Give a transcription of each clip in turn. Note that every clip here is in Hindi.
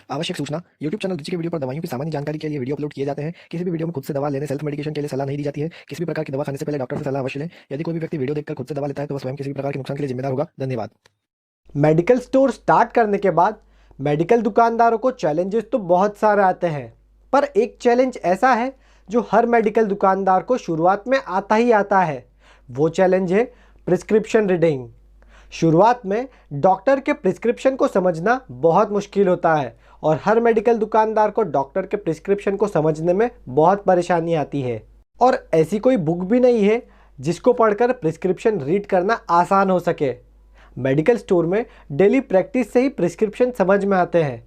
आवश्यक सूचना। यूट्यूब चैनल रुचि के वीडियो पर दवाइयों की सामान्य जानकारी के लिए वीडियो अपलोड किए जाते हैं। किसी भी वीडियो में खुद से दवा लेने, सेल्फ मेडिकेशन के लिए सलाह नहीं दी जाती है। किसी भी प्रकार की दवा खाने से पहले डॉक्टर से सलाह अवश्य लें। यदि कोई भी व्यक्ति वीडियो देखकर खुद से दवा लेता है तो वह स्वयं किसी भी प्रकार के नुकसान के लिए जिम्मेदार होगा। धन्यवाद। मेडिकल स्टोर स्टार्ट करने के बाद मेडिकल दुकानदारों को चैलेंजेस तो बहुत सारे आते हैं, पर एक चैलेंज ऐसा है जो हर मेडिकल दुकानदार को शुरुआत में आता ही आता है। वो चैलेंज है प्रिस्क्रिप्शन रीडिंग। शुरुआत में डॉक्टर के प्रिस्क्रिप्शन को समझना बहुत मुश्किल होता है और हर मेडिकल दुकानदार को डॉक्टर के प्रिस्क्रिप्शन को समझने में बहुत परेशानी आती है। और ऐसी कोई बुक भी नहीं है जिसको पढ़कर प्रिस्क्रिप्शन रीड करना आसान हो सके। मेडिकल स्टोर में डेली प्रैक्टिस से ही प्रिस्क्रिप्शन समझ में आते हैं।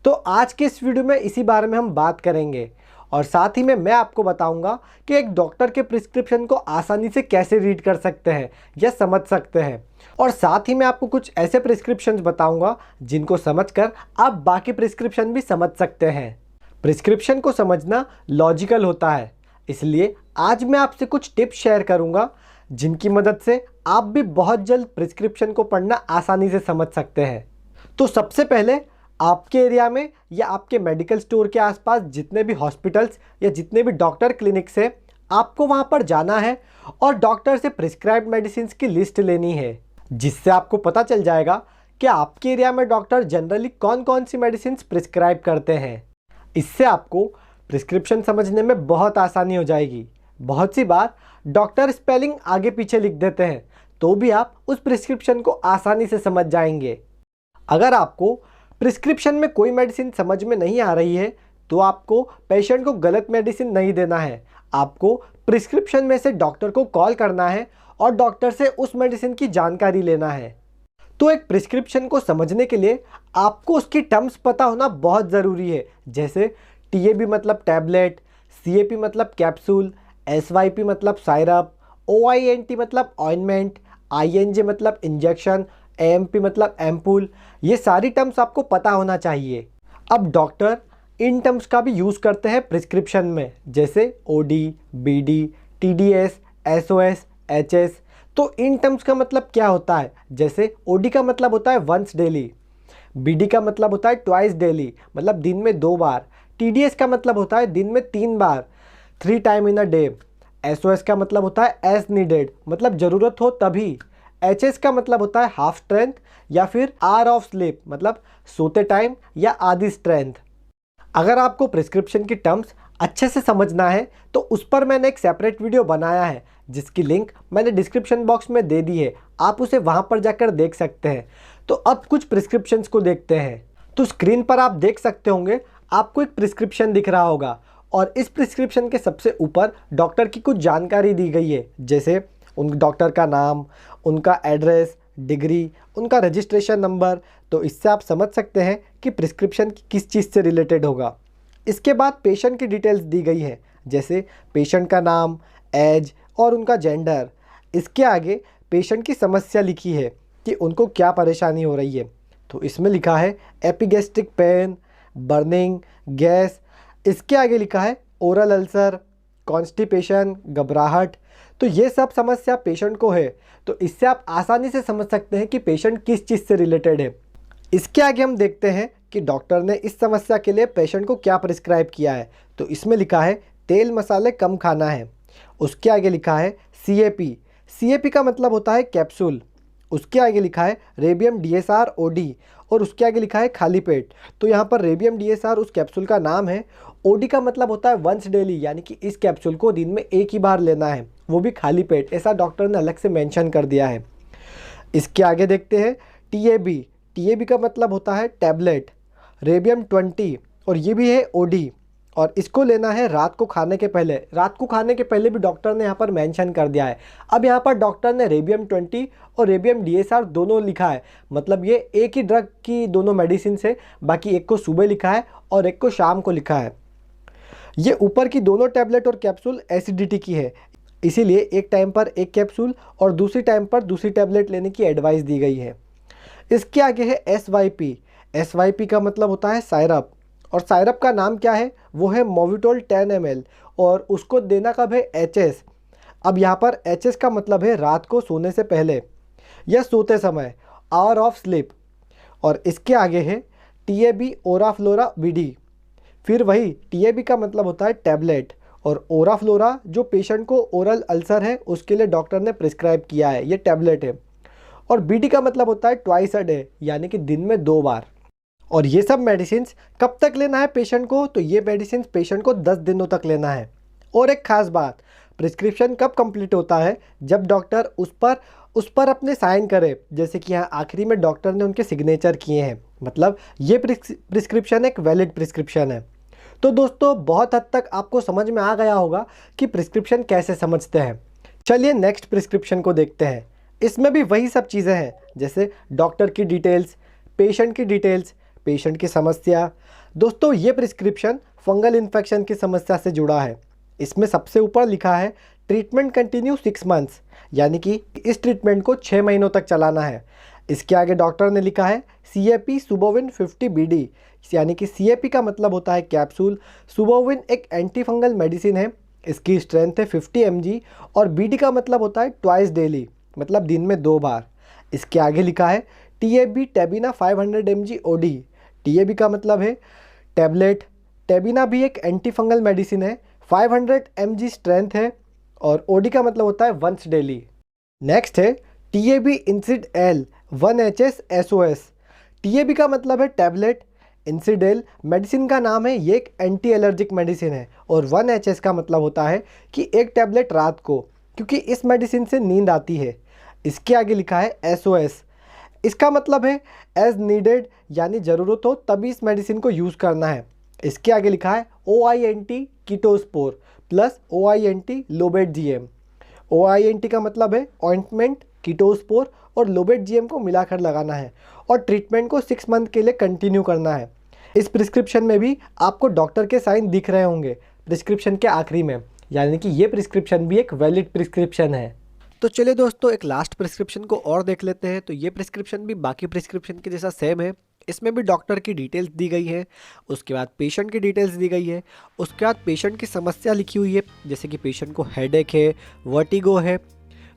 तो आज के इस वीडियो में इसी बारे में हम बात करेंगे और साथ ही में मैं आपको बताऊंगा कि एक डॉक्टर के प्रिस्क्रिप्शन को आसानी से कैसे रीड कर सकते हैं या समझ सकते हैं। और साथ ही मैं आपको कुछ ऐसे प्रिस्क्रिप्शंस बताऊंगा जिनको समझकर आप बाकी प्रिस्क्रिप्शन भी समझ सकते हैं। प्रिस्क्रिप्शन को समझना लॉजिकल होता है, इसलिए आज मैं आपसे कुछ टिप्स शेयर करूंगा जिनकी मदद से आप भी बहुत जल्द प्रिस्क्रिप्शन को पढ़ना आसानी से समझ सकते हैं। तो सबसे पहले आपके एरिया में या आपके मेडिकल स्टोर के आसपास जितने भी हॉस्पिटल्स या जितने भी डॉक्टर क्लिनिक्स है, आपको वहां पर जाना है और डॉक्टर से प्रिस्क्राइब्ड मेडिसिन की लिस्ट लेनी है, जिससे आपको पता चल जाएगा कि आपके एरिया में डॉक्टर जनरली कौन कौन सी मेडिसिन प्रिस्क्राइब करते हैं। इससे आपको प्रिस्क्रिप्शन समझने में बहुत आसानी हो जाएगी। बहुत सी बार डॉक्टर स्पेलिंग आगे पीछे लिख देते हैं, तो भी आप उस प्रिस्क्रिप्शन को आसानी से समझ जाएंगे। अगर आपको प्रिस्क्रिप्शन में कोई मेडिसिन समझ में नहीं आ रही है तो आपको पेशेंट को गलत मेडिसिन नहीं देना है। आपको प्रिस्क्रिप्शन में से डॉक्टर को कॉल करना है और डॉक्टर से उस मेडिसिन की जानकारी लेना है। तो एक प्रिस्क्रिप्शन को समझने के लिए आपको उसकी टर्म्स पता होना बहुत ज़रूरी है, जैसे TAB मतलब टैबलेट, CAP मतलब कैप्सूल, SYP मतलब साइरप, OINT मतलब ऑइंटमेंट, INJ मतलब इंजेक्शन, AMP मतलब एम्पूल। ये सारी टर्म्स आपको पता होना चाहिए। अब डॉक्टर इन टर्म्स का भी यूज़ करते हैं प्रिस्क्रिप्शन में, जैसे OD, BD, TDS, SOS, HS। तो इन टर्म्स का मतलब क्या होता है, जैसे OD का मतलब होता है वंस डेली, BD का मतलब होता है ट्वाइस डेली मतलब दिन में 2 बार, TDS का मतलब होता है दिन में 3 बार 3 time in a day, SOS का मतलब होता है एज नीडेड मतलब ज़रूरत हो तभी, HS का मतलब होता है हाफ स्ट्रेंथ या फिर आवर ऑफ स्लीप मतलब सोते टाइम या आधी स्ट्रेंथ। अगर आपको प्रिस्क्रिप्शन की टर्म्स अच्छे से समझना है तो उस पर मैंने एक सेपरेट वीडियो बनाया है, जिसकी लिंक मैंने डिस्क्रिप्शन बॉक्स में दे दी है, आप उसे वहां पर जाकर देख सकते हैं। तो अब कुछ प्रिस्क्रिप्शंस को देखते हैं। तो स्क्रीन पर आप देख सकते होंगे, आपको एक प्रिस्क्रिप्शन दिख रहा होगा और इस प्रिस्क्रिप्शन के सबसे ऊपर डॉक्टर की कुछ जानकारी दी गई है, जैसे उन डॉक्टर का नाम, उनका एड्रेस, डिग्री, उनका रजिस्ट्रेशन नंबर। तो इससे आप समझ सकते हैं कि प्रिस्क्रिप्शन किस चीज़ से रिलेटेड होगा। इसके बाद पेशेंट की डिटेल्स दी गई है, जैसे पेशेंट का नाम, एज और उनका जेंडर। इसके आगे पेशेंट की समस्या लिखी है कि उनको क्या परेशानी हो रही है। तो इसमें लिखा है एपिगैस्ट्रिक पेन, बर्निंग, गैस। इसके आगे लिखा है ओरल अल्सर, कॉन्स्टिपेशन, घबराहट। तो ये सब समस्या पेशेंट को है, तो इससे आप आसानी से समझ सकते हैं कि पेशेंट किस चीज़ से रिलेटेड है। इसके आगे हम देखते हैं कि डॉक्टर ने इस समस्या के लिए पेशेंट को क्या प्रिस्क्राइब किया है। तो इसमें लिखा है तेल मसाले कम खाना है। उसके आगे लिखा है CAP का मतलब होता है कैप्सूल। उसके आगे लिखा है रेबियम DSR OD और उसके आगे लिखा है खाली पेट। तो यहाँ पर रेबियम DSR उस कैप्सूल का नाम है, OD का मतलब होता है वंस डेली, यानी कि इस कैप्सूल को दिन में एक ही बार लेना है, वो भी खाली पेट, ऐसा डॉक्टर ने अलग से मेंशन कर दिया है। इसके आगे देखते हैं TAB का मतलब होता है टैबलेट, रेबियम 20 और ये भी है OD और इसको लेना है रात को खाने के पहले। रात को खाने के पहले भी डॉक्टर ने यहाँ पर मेंशन कर दिया है। अब यहाँ पर डॉक्टर ने रेबियम 20 और रेबियम DSR दोनों लिखा है, मतलब ये एक ही ड्रग की दोनों मेडिसिन है। बाकी एक को सुबह लिखा है और एक को शाम को लिखा है। ये ऊपर की दोनों टैबलेट और कैप्सूल एसिडिटी की है, इसीलिए एक टाइम पर एक कैप्सूल और दूसरी टाइम पर दूसरी टैबलेट लेने की एडवाइस दी गई है। इसके आगे है SYP का मतलब होता है साइरप और साइरप का नाम क्या है, वो है मोविटोल 10 ml और उसको देना कब है HS। अब यहाँ पर HS का मतलब है रात को सोने से पहले या सोते समय, आवर ऑफ स्लीप। और इसके आगे है TAB ओराफ्लोरा BD। फिर वही TAB का मतलब होता है टैबलेट, और ओराफ्लोरा जो पेशेंट को ओरल अल्सर है उसके लिए डॉक्टर ने प्रिस्क्राइब किया है, ये टैबलेट है। और BD का मतलब होता है ट्वाइस अ डे, यानी कि दिन में 2 बार। और ये सब मेडिसिन कब तक लेना है पेशेंट को, तो ये मेडिसिन पेशेंट को 10 दिनों तक लेना है। और एक खास बात, प्रिस्क्रिप्शन कब कंप्लीट होता है, जब डॉक्टर उस पर अपने साइन करे, जैसे कि यहाँ आखिरी में डॉक्टर ने उनके सिग्नेचर किए हैं, मतलब ये प्रिस्क्रिप्शन एक वैलिड प्रिस्क्रिप्शन है। तो दोस्तों बहुत हद तक आपको समझ में आ गया होगा कि प्रिस्क्रिप्शन कैसे समझते हैं। चलिए नेक्स्ट प्रिस्क्रिप्शन को देखते हैं। इसमें भी वही सब चीज़ें हैं, जैसे डॉक्टर की डिटेल्स, पेशेंट की डिटेल्स, पेशेंट की समस्या। दोस्तों ये प्रिस्क्रिप्शन फंगल इन्फेक्शन की समस्या से जुड़ा है। इसमें सबसे ऊपर लिखा है ट्रीटमेंट कंटिन्यू 6 मंथ्स, यानी कि इस ट्रीटमेंट को 6 महीनों तक चलाना है। इसके आगे डॉक्टर ने लिखा है CAP सुबोविन 50 BD, यानी कि CAP का मतलब होता है कैप्सूल, सुबोविन एक एंटी फंगल मेडिसिन है, इसकी स्ट्रेंथ है 50 mg, और BD का मतलब होता है ट्वाइस डेली, मतलब दिन में 2 बार। इसके आगे लिखा है TAB टेबिना 500 mg OD। TAB का मतलब है टैबलेट, टेबिना भी एक एंटी फंगल मेडिसिन है, 500 mg स्ट्रेंथ है, और OD का मतलब होता है वंस डेली। नेक्स्ट है TAB इंसिड L 1HS SOS। TAB का मतलब है टैबलेट, इंसिडेल मेडिसिन का नाम है, ये एक एंटी एलर्जिक मेडिसिन है, और 1HS का मतलब होता है कि एक टैबलेट रात को, क्योंकि इस मेडिसिन से नींद आती है। इसके आगे लिखा है SOS, इसका मतलब है एज नीडेड, यानी ज़रूरत हो तभी इस मेडिसिन को यूज़ करना है। इसके आगे लिखा है OINT Ketospore plus OINT Lobate GM। OINT का मतलब है ऑइंटमेंट, कीटोस्पोर और लोबेट GM को मिलाकर लगाना है, और ट्रीटमेंट को 6 मंथ के लिए कंटिन्यू करना है। इस प्रिस्क्रिप्शन में भी आपको डॉक्टर के साइन दिख रहे होंगे प्रिस्क्रिप्शन के आखिरी में, यानी कि ये प्रिस्क्रिप्शन भी एक वैलिड प्रिस्क्रिप्शन है। तो चलिए दोस्तों एक लास्ट प्रिस्क्रिप्शन को और देख लेते हैं। तो ये प्रिस्क्रिप्शन भी बाकी प्रिस्क्रिप्शन के जैसा सेम है। इसमें भी डॉक्टर की डिटेल्स दी गई है, उसके बाद पेशेंट की डिटेल्स दी गई है, उसके बाद पेशेंट की समस्या लिखी हुई है, जैसे कि पेशेंट को हेडेक है, वर्टिगो है।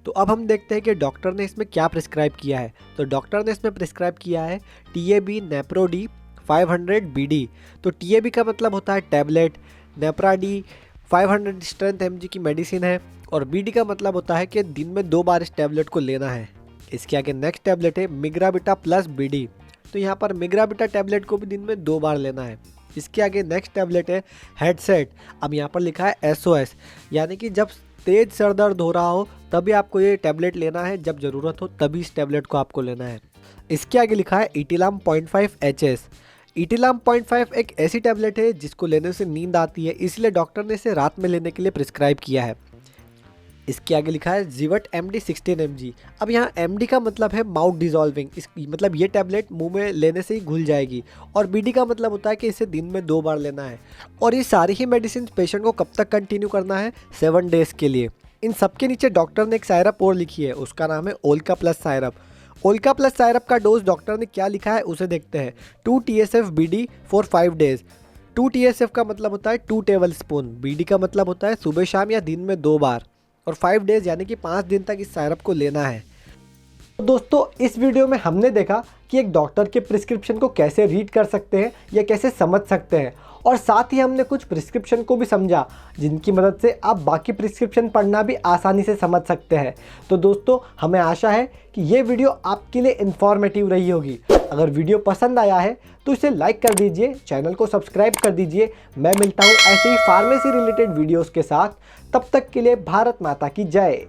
तो अब हम देखते हैं कि डॉक्टर ने इसमें क्या प्रिस्क्राइब किया है। तो डॉक्टर ने इसमें प्रिस्क्राइब किया है TAB नेप्रोडी 500 BD। तो TAB का मतलब होता है टैबलेट, नेप्राडी 500 स्ट्रेंथ mg की मेडिसिन है, और BD का मतलब होता है कि दिन में 2 बार इस टैबलेट को लेना है। इसके आगे नेक्स्ट टैबलेट है मिग्राबिटा प्लस BD। तो यहाँ पर मिग्राबिटा टैबलेट को भी दिन में 2 बार लेना है। इसके आगे नेक्स्ट टैबलेट है हेडसेट। अब यहाँ पर लिखा है SOS, यानी कि जब तेज़ सर दर्द हो रहा हो तभी आपको ये टैबलेट लेना है, जब ज़रूरत हो तभी इस टैबलेट को आपको लेना है। इसके आगे लिखा है इटिलाम 0.5 HS। इटिलाम 0.5 एक ऐसी टैबलेट है जिसको लेने से नींद आती है, इसलिए डॉक्टर ने इसे रात में लेने के लिए प्रिस्क्राइब किया है। इसके आगे लिखा है जीवट MD 16 mg। अब यहाँ MD का मतलब है माउथ डिजॉल्विंग, मतलब ये टैबलेट मुंह में लेने से ही घुल जाएगी, और BD का मतलब होता है कि इसे दिन में 2 बार लेना है। और ये सारी ही मेडिसिन पेशेंट को कब तक कंटिन्यू करना है, 7 डेज़ के लिए। इन सब के नीचे डॉक्टर ने एक सायरप और लिखी है, उसका नाम है ओल्का प्लस सायरप। ओल्का प्लस सायरप का डोज डॉक्टर ने क्या लिखा है उसे देखते हैं। 2 TSF BD for 5 days. 2 TSF का मतलब होता है 2 टेबल स्पून, BD का मतलब होता है सुबह शाम या दिन में 2 बार, और 5 डेज़ यानी कि 5 दिन तक इस सायरप को लेना है। तो दोस्तों इस वीडियो में हमने देखा कि एक डॉक्टर के प्रिस्क्रिप्शन को कैसे रीड कर सकते हैं या कैसे समझ सकते हैं, और साथ ही हमने कुछ प्रिस्क्रिप्शन को भी समझा जिनकी मदद से आप बाकी प्रिस्क्रिप्शन पढ़ना भी आसानी से समझ सकते हैं। तो दोस्तों हमें आशा है कि ये वीडियो आपके लिए इन्फॉर्मेटिव रही होगी। अगर वीडियो पसंद आया है तो इसे लाइक कर दीजिए, चैनल को सब्सक्राइब कर दीजिए। मैं मिलता हूँ ऐसे ही फार्मेसी रिलेटेड वीडियोज़ के साथ, तब तक के लिए भारत माता की जय।